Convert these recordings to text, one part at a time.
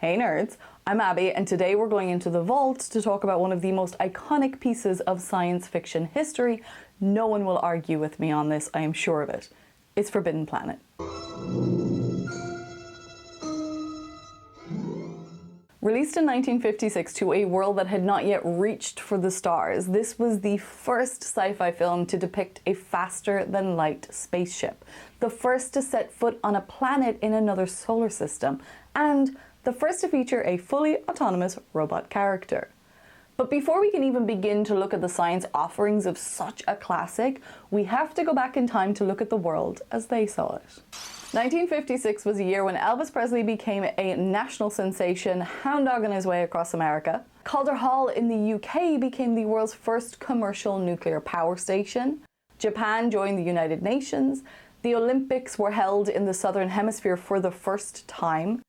Hey nerds, I'm Abby, and today we're going into the vault to talk about one of the most iconic pieces of science fiction history. No one will argue with me on this, I am sure of it. It's Forbidden Planet. Released in 1956 to a world that had not yet reached for the stars, this was the first sci-fi film to depict a faster-than-light spaceship, the first to set foot on a planet in another solar system, and the first to feature a fully autonomous robot character. But before we can even begin to look at the science offerings of such a classic, we have to go back in time to look at the world as they saw it. 1956 was a year when Elvis Presley became a national sensation, hound dogging his way across America. Calder Hall in the UK became the world's first commercial nuclear power station. Japan joined the United Nations. The Olympics were held in the Southern Hemisphere for the first time.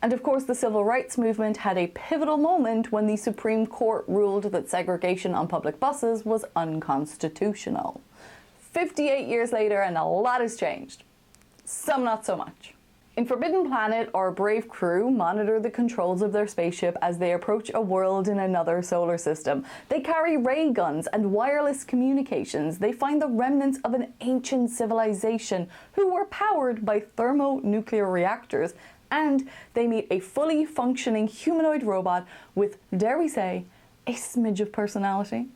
And of course, the civil rights movement had a pivotal moment when the Supreme Court ruled that segregation on public buses was unconstitutional. 58 years later, and a lot has changed. Some not so much. In Forbidden Planet, our brave crew monitor the controls of their spaceship as they approach a world in another solar system. They carry ray guns and wireless communications. They find the remnants of an ancient civilization who were powered by thermonuclear reactors, and they meet a fully functioning humanoid robot with, dare we say, a smidge of personality.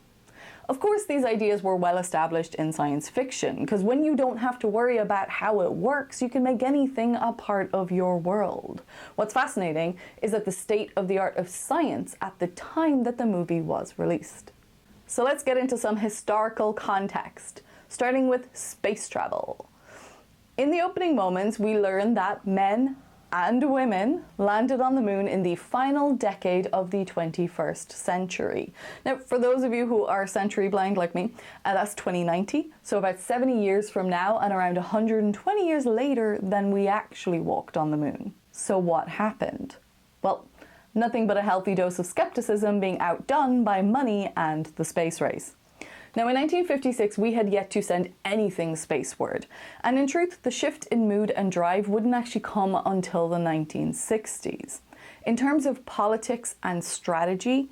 Of course, these ideas were well established in science fiction, because when you don't have to worry about how it works, you can make anything a part of your world. What's fascinating is that the state of the art of science at the time that the movie was released. So let's get into some historical context, starting with space travel. In the opening moments, we learn that men and women landed on the moon in the final decade of the 21st century. Now, for those of you who are century blind like me, that's 2090, so about 70 years from now and around 120 years later than we actually walked on the moon. So what happened? Well, nothing but a healthy dose of skepticism being outdone by money and the space race. Now, in 1956, we had yet to send anything spaceward, and in truth, the shift in mood and drive wouldn't actually come until the 1960s. In terms of politics and strategy,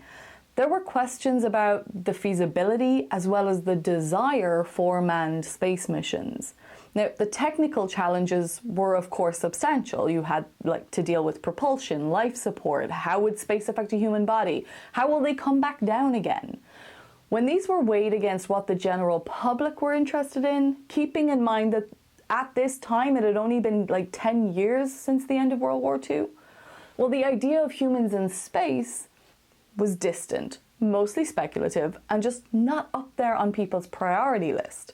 there were questions about the feasibility as well as the desire for manned space missions. Now, the technical challenges were, of course, substantial. You had to deal with propulsion, life support, how would space affect a human body, how will they come back down again? When these were weighed against what the general public were interested in, keeping in mind that at this time it had only been 10 years since the end of World War II, well, the idea of humans in space was distant, mostly speculative, and just not up there on people's priority list.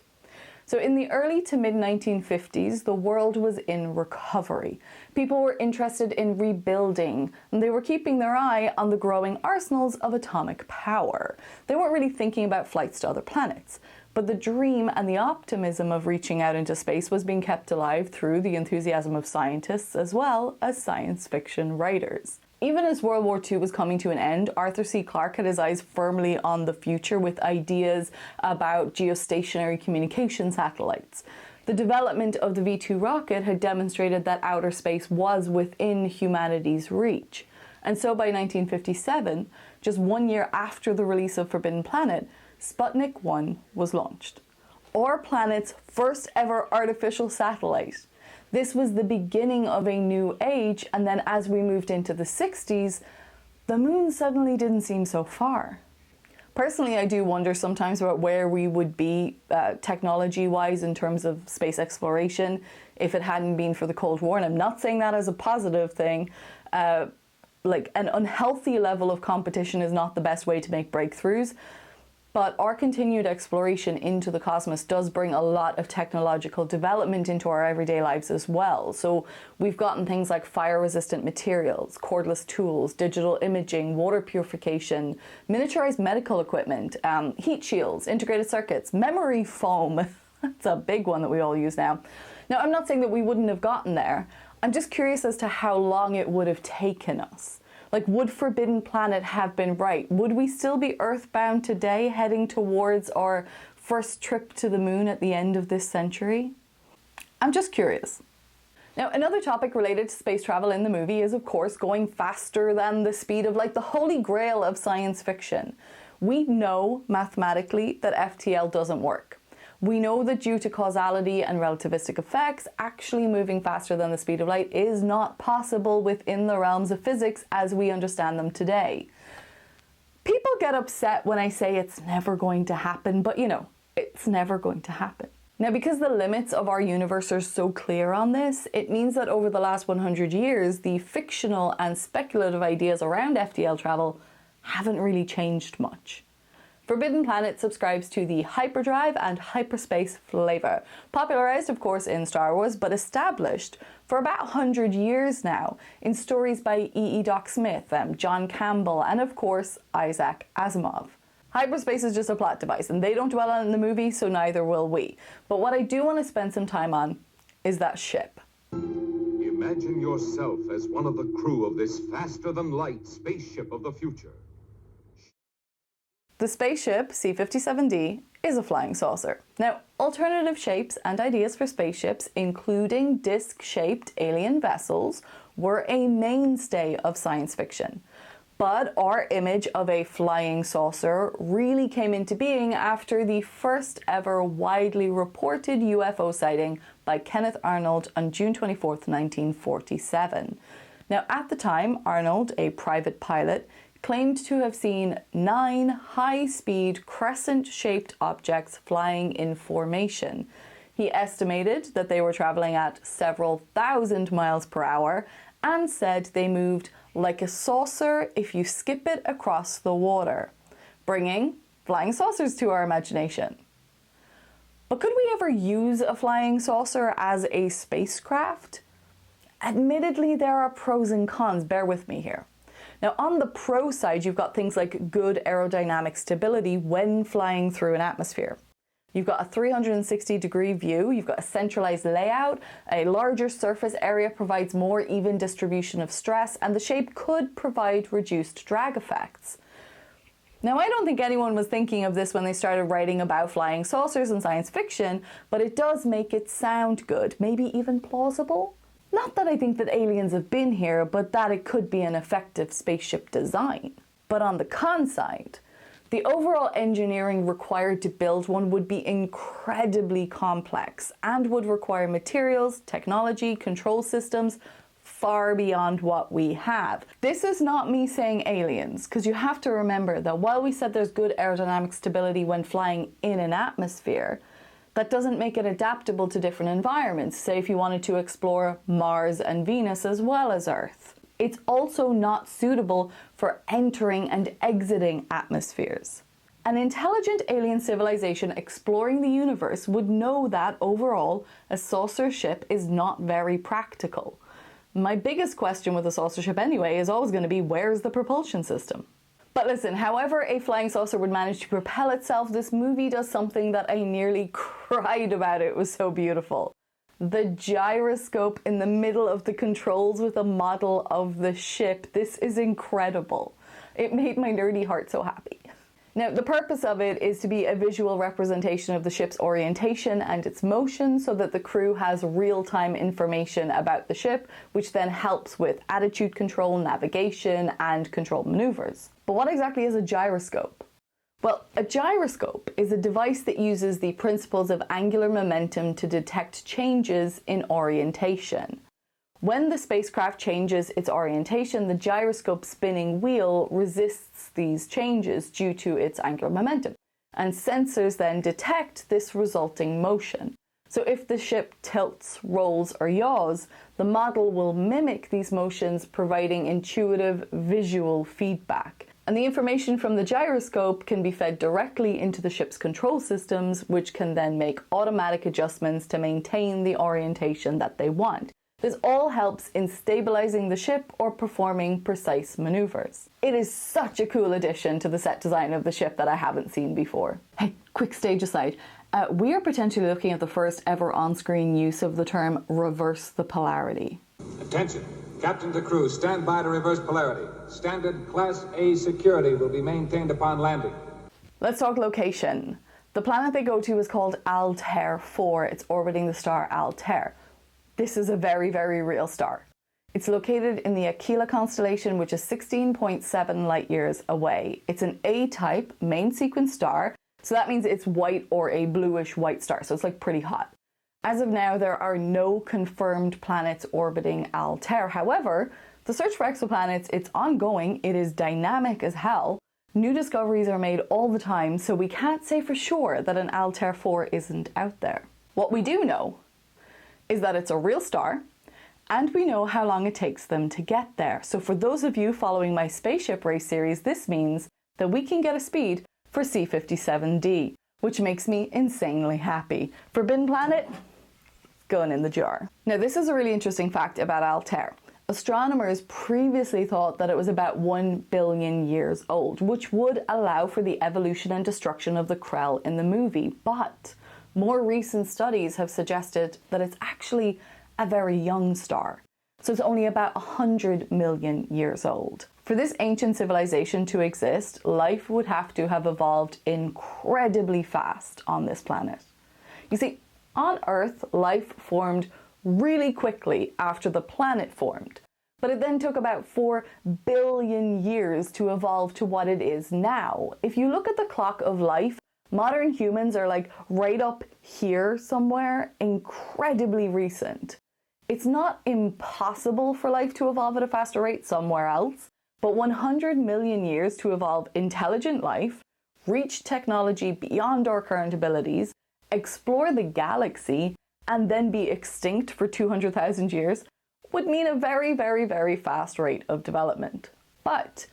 So in the early to mid-1950s, the world was in recovery. People were interested in rebuilding, and they were keeping their eye on the growing arsenals of atomic power. They weren't really thinking about flights to other planets, but the dream and the optimism of reaching out into space was being kept alive through the enthusiasm of scientists as well as science fiction writers. Even as World War II was coming to an end, Arthur C. Clarke had his eyes firmly on the future with ideas about geostationary communication satellites. The development of the V-2 rocket had demonstrated that outer space was within humanity's reach. And so by 1957, just 1 year after the release of Forbidden Planet, Sputnik 1 was launched, our planet's first ever artificial satellite. This was the beginning of a new age, and then as we moved into the 60s, the moon suddenly didn't seem so far. Personally, I do wonder sometimes about where we would be technology-wise in terms of space exploration if it hadn't been for the Cold War, and I'm not saying that as a positive thing. An unhealthy level of competition is not the best way to make breakthroughs, but our continued exploration into the cosmos does bring a lot of technological development into our everyday lives as well. So we've gotten things like fire-resistant materials, cordless tools, digital imaging, water purification, miniaturized medical equipment, heat shields, integrated circuits, memory foam. That's a big one that we all use now. Now, I'm not saying that we wouldn't have gotten there. I'm just curious as to how long it would have taken us. Would Forbidden Planet have been right? Would we still be earthbound today, heading towards our first trip to the moon at the end of this century? I'm just curious. Now, another topic related to space travel in the movie is, of course, going faster than the speed of light, the holy grail of science fiction. We know mathematically that FTL doesn't work. We know that due to causality and relativistic effects, actually moving faster than the speed of light is not possible within the realms of physics as we understand them today. People get upset when I say it's never going to happen, but you know, it's never going to happen. Now, because the limits of our universe are so clear on this, it means that over the last 100 years, the fictional and speculative ideas around FTL travel haven't really changed much. Forbidden Planet subscribes to the hyperdrive and hyperspace flavor, popularized of course in Star Wars, but established for about 100 years now in stories by E. Doc Smith, John Campbell, and of course Isaac Asimov. Hyperspace is just a plot device, and they don't dwell on it in the movie, so neither will we. But what I do want to spend some time on is that ship. Imagine yourself as one of the crew of this faster-than-light spaceship of the future. The spaceship, C-57D, is a flying saucer. Now, alternative shapes and ideas for spaceships, including disc-shaped alien vessels, were a mainstay of science fiction. But our image of a flying saucer really came into being after the first ever widely reported UFO sighting by Kenneth Arnold on June 24, 1947. Now, at the time, Arnold, a private pilot, claimed to have seen 9 high-speed crescent-shaped objects flying in formation. He estimated that they were traveling at several thousand miles per hour and said they moved like a saucer if you skip it across the water, bringing flying saucers to our imagination. But could we ever use a flying saucer as a spacecraft? Admittedly, there are pros and cons, bear with me here. Now, on the pro side, you've got things like good aerodynamic stability when flying through an atmosphere. You've got a 360-degree view, you've got a centralized layout, a larger surface area provides more even distribution of stress, and the shape could provide reduced drag effects. Now, I don't think anyone was thinking of this when they started writing about flying saucers in science fiction, but it does make it sound good, maybe even plausible. Not that I think that aliens have been here, but that it could be an effective spaceship design. But on the con side, the overall engineering required to build one would be incredibly complex and would require materials, technology, control systems far beyond what we have. This is not me saying aliens, because you have to remember that while we said there's good aerodynamic stability when flying in an atmosphere, that doesn't make it adaptable to different environments, say if you wanted to explore Mars and Venus as well as Earth. It's also not suitable for entering and exiting atmospheres. An intelligent alien civilization exploring the universe would know that overall, a saucer ship is not very practical. My biggest question with a saucer ship anyway is always going to be, where's the propulsion system? But listen, however a flying saucer would manage to propel itself, this movie does something that I nearly cried about. It was so beautiful. The gyroscope in the middle of the controls with a model of the ship. This is incredible. It made my nerdy heart so happy. Now, the purpose of it is to be a visual representation of the ship's orientation and its motion so that the crew has real-time information about the ship, which then helps with attitude control, navigation, and control maneuvers. But what exactly is a gyroscope? Well, a gyroscope is a device that uses the principles of angular momentum to detect changes in orientation. When the spacecraft changes its orientation, the gyroscope spinning wheel resists these changes due to its angular momentum, and sensors then detect this resulting motion. So if the ship tilts, rolls, or yaws, the model will mimic these motions, providing intuitive visual feedback. And the information from the gyroscope can be fed directly into the ship's control systems, which can then make automatic adjustments to maintain the orientation that they want. This all helps in stabilizing the ship or performing precise maneuvers. It is such a cool addition to the set design of the ship that I haven't seen before. Hey, quick stage aside. We are potentially looking at the first ever on-screen use of the term reverse the polarity. Attention. Captain to crew, stand by to reverse polarity. Standard Class A security will be maintained upon landing. Let's talk location. The planet they go to is called Altaire 4. It's orbiting the star Altaire. This is a very, very real star. It's located in the Aquila constellation, which is 16.7 light years away. It's an A-type main sequence star, so that means it's white or a bluish white star, so it's like pretty hot. As of now, there are no confirmed planets orbiting Altaire. However, the search for exoplanets, it's ongoing, it is dynamic as hell. New discoveries are made all the time, so we can't say for sure that an Altaire 4 isn't out there. What we do know is that it's a real star, and we know how long it takes them to get there. So for those of you following my spaceship race series, this means that we can get a speed for C57D, which makes me insanely happy. Forbidden planet, going in the jar. Now this is a really interesting fact about Altaire. Astronomers previously thought that it was about 1 billion years old, which would allow for the evolution and destruction of the Krell in the movie. But more recent studies have suggested that it's actually a very young star. So it's only about 100 million years old. For this ancient civilization to exist, life would have to have evolved incredibly fast on this planet. You see, on Earth, life formed really quickly after the planet formed, but it then took about 4 billion years to evolve to what it is now. If you look at the clock of life, modern humans are like right up here somewhere, incredibly recent. It's not impossible for life to evolve at a faster rate somewhere else, but 100 million years to evolve intelligent life, reach technology beyond our current abilities, explore the galaxy, and then be extinct for 200,000 years would mean a very, very, very fast rate of development. But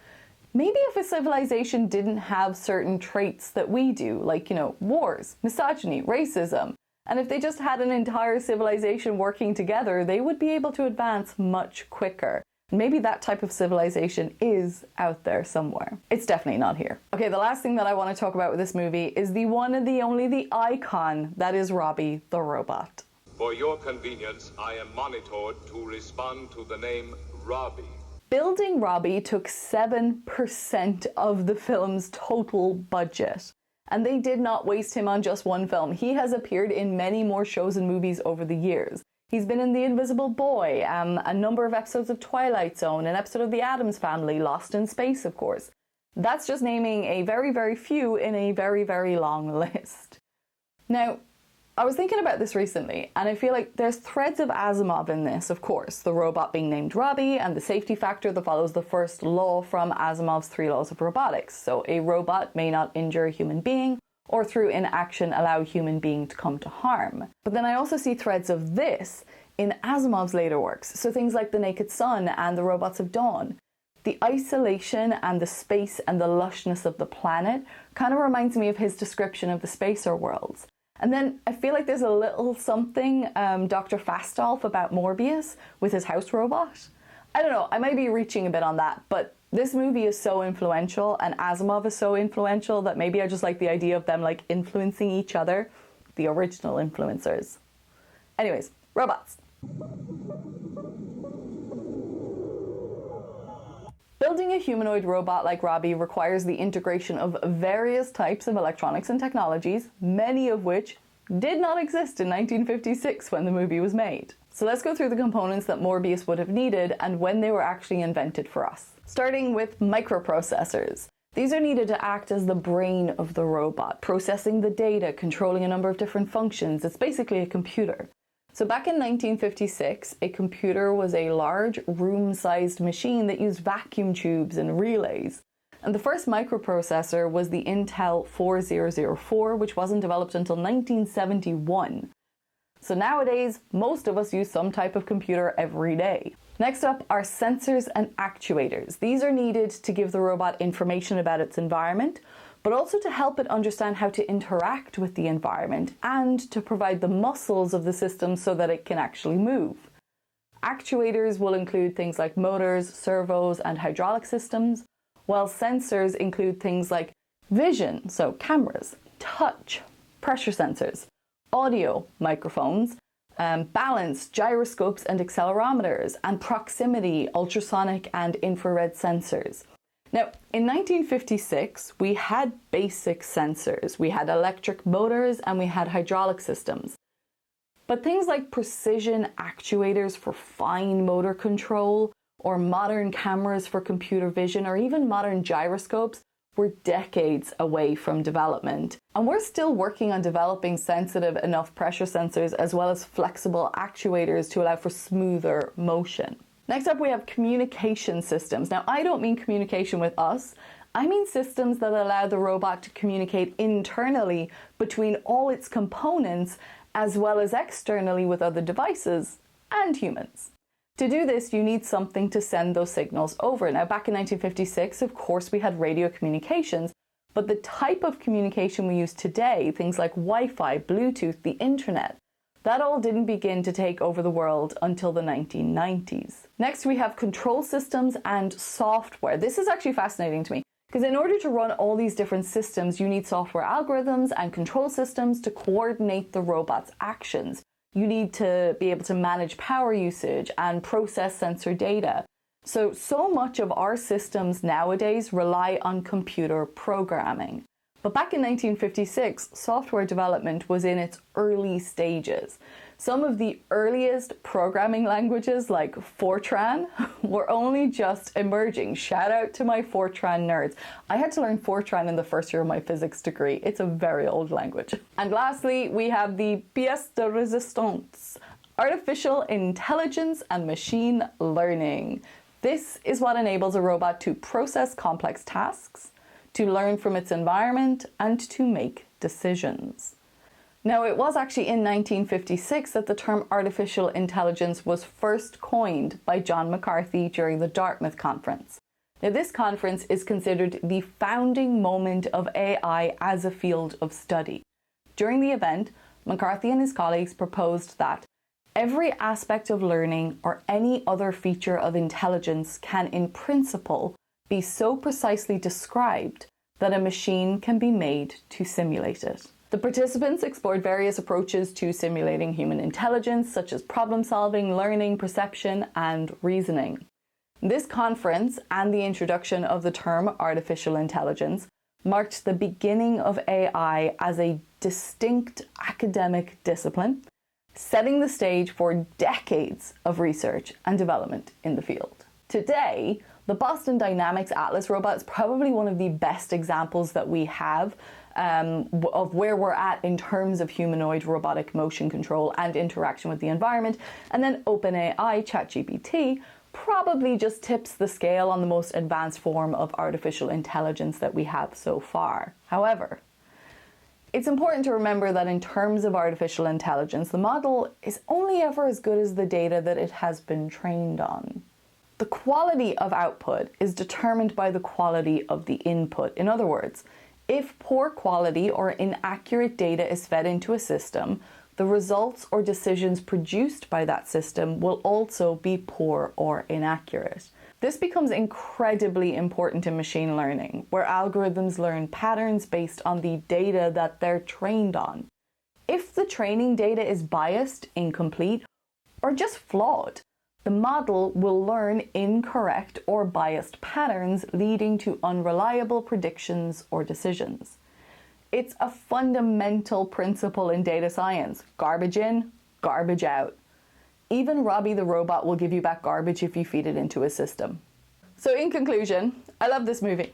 maybe if a civilization didn't have certain traits that we do, like, wars, misogyny, racism, and if they just had an entire civilization working together, they would be able to advance much quicker. Maybe that type of civilization is out there somewhere. It's definitely not here. Okay, the last thing that I want to talk about with this movie is the one and the only, the icon that is Robby the Robot. For your convenience, I am monitored to respond to the name Robby. Building Robby took 7% of the film's total budget. And they did not waste him on just one film. He has appeared in many more shows and movies over the years. He's been in The Invisible Boy, a number of episodes of Twilight Zone, an episode of The Addams Family, Lost in Space, of course. That's just naming a very, very few in a very, very long list. Now, I was thinking about this recently, and I feel like there's threads of Asimov in this, of course. The robot being named Robby, and the safety factor that follows the first law from Asimov's 3 laws of robotics. So a robot may not injure a human being, or through inaction allow a human being to come to harm. But then I also see threads of this in Asimov's later works, so things like The Naked Sun and The Robots of Dawn. The isolation and the space and the lushness of the planet kind of reminds me of his description of the spacer worlds. And then I feel like there's a little something Dr. Fastolf about Morbius with his house robot. I don't know, I might be reaching a bit on that, but this movie is so influential and Asimov is so influential that maybe I just like the idea of them like influencing each other, the original influencers. Anyways, robots. Building a humanoid robot like Robby requires the integration of various types of electronics and technologies, many of which did not exist in 1956 when the movie was made. So let's go through the components that Morbius would have needed and when they were actually invented for us. Starting with microprocessors. These are needed to act as the brain of the robot, processing the data, controlling a number of different functions. It's basically a computer. So back in 1956, a computer was a large room-sized machine that used vacuum tubes and relays. And the first microprocessor was the Intel 4004, which wasn't developed until 1971. So nowadays, most of us use some type of computer every day. Next up are sensors and actuators. These are needed to give the robot information about its environment, but also to help it understand how to interact with the environment and to provide the muscles of the system so that it can actually move. Actuators will include things like motors, servos, and hydraulic systems, while sensors include things like vision, so cameras, touch, pressure sensors, audio, microphones, balance, gyroscopes and accelerometers, and proximity, ultrasonic and infrared sensors. Now, in 1956, we had basic sensors. We had electric motors and we had hydraulic systems. But things like precision actuators for fine motor control, or modern cameras for computer vision, or even modern gyroscopes were decades away from development. And we're still working on developing sensitive enough pressure sensors as well as flexible actuators to allow for smoother motion. Next up, we have communication systems. Now, I don't mean communication with us. I mean systems that allow the robot to communicate internally between all its components as well as externally with other devices and humans. To do this, you need something to send those signals over. Now, back in 1956, of course, we had radio communications, but the type of communication we use today, things like Wi-Fi, Bluetooth, the internet, that all didn't begin to take over the world until the 1990s. Next, we have control systems and software. This is actually fascinating to me, because in order to run all these different systems, you need software algorithms and control systems to coordinate the robot's actions. You need to be able to manage power usage and process sensor data. So much of our systems nowadays rely on computer programming. But back in 1956, software development was in its early stages. Some of the earliest programming languages, like Fortran, were only just emerging. Shout out to my Fortran nerds. I had to learn Fortran in the first year of my physics degree. It's a very old language. And lastly, we have the pièce de résistance, artificial intelligence and machine learning. This is what enables a robot to process complex tasks, to learn from its environment, and to make decisions. Now, it was actually in 1956 that the term artificial intelligence was first coined by John McCarthy during the Dartmouth Conference. Now, this conference is considered the founding moment of AI as a field of study. During the event, McCarthy and his colleagues proposed that every aspect of learning or any other feature of intelligence can, in principle, be so precisely described that a machine can be made to simulate it. The participants explored various approaches to simulating human intelligence, such as problem solving, learning, perception, and reasoning. This conference and the introduction of the term artificial intelligence marked the beginning of AI as a distinct academic discipline, setting the stage for decades of research and development in the field. Today, the Boston Dynamics Atlas robot is probably one of the best examples that we have of where we're at in terms of humanoid robotic motion control and interaction with the environment. And then OpenAI ChatGPT probably just tips the scale on the most advanced form of artificial intelligence that we have so far. However, it's important to remember that in terms of artificial intelligence, the model is only ever as good as the data that it has been trained on. The quality of output is determined by the quality of the input. In other words, if poor quality or inaccurate data is fed into a system, the results or decisions produced by that system will also be poor or inaccurate. This becomes incredibly important in machine learning, where algorithms learn patterns based on the data that they're trained on. If the training data is biased, incomplete, or just flawed, the model will learn incorrect or biased patterns, leading to unreliable predictions or decisions. It's a fundamental principle in data science. Garbage in, garbage out. Even Robby the Robot will give you back garbage if you feed it into a system. So in conclusion, I love this movie.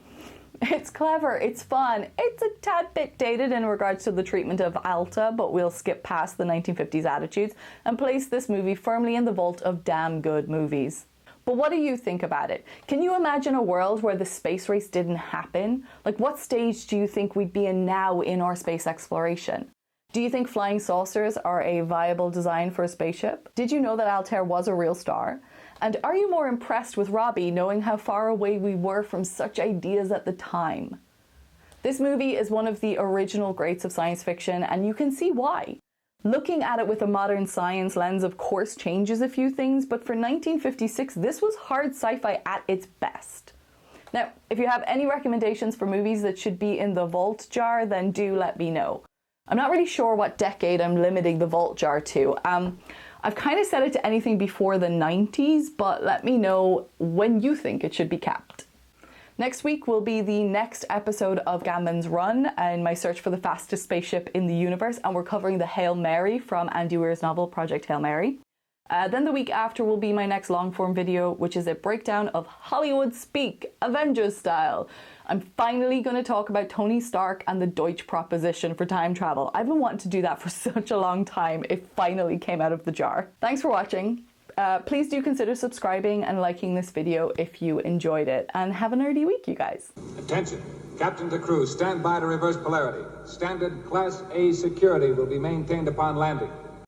It's clever, it's fun, it's a tad bit dated in regards to the treatment of Altaire, but we'll skip past the 1950s attitudes and place this movie firmly in the vault of damn good movies. But what do you think about it? Can you imagine a world where the space race didn't happen? Like, what stage do you think we'd be in now in our space exploration? Do you think flying saucers are a viable design for a spaceship? Did you know that Altaire was a real star? And are you more impressed with Robby knowing how far away we were from such ideas at the time? This movie is one of the original greats of science fiction, and you can see why. Looking at it with a modern science lens, of course, changes a few things, but for 1956, this was hard sci-fi at its best. Now, if you have any recommendations for movies that should be in the vault jar, then do let me know. I'm not really sure what decade I'm limiting the vault jar to. I've kind of set it to anything before the 90s, but let me know when you think it should be capped. Next week will be the next episode of Gammon's Run and my search for the fastest spaceship in the universe, and we're covering the Hail Mary from Andy Weir's novel Project Hail Mary. Then the week after will be my next long-form video, which is a breakdown of Hollywood speak, Avengers style. I'm finally going to talk about Tony Stark and the Deutsch proposition for time travel. I've been wanting to do that for such a long time. It finally came out of the jar. Thanks for watching. Please do consider subscribing and liking this video if you enjoyed it. And have a nerdy week, you guys. Attention. Captain to crew, stand by to reverse polarity. Standard Class A security will be maintained upon landing.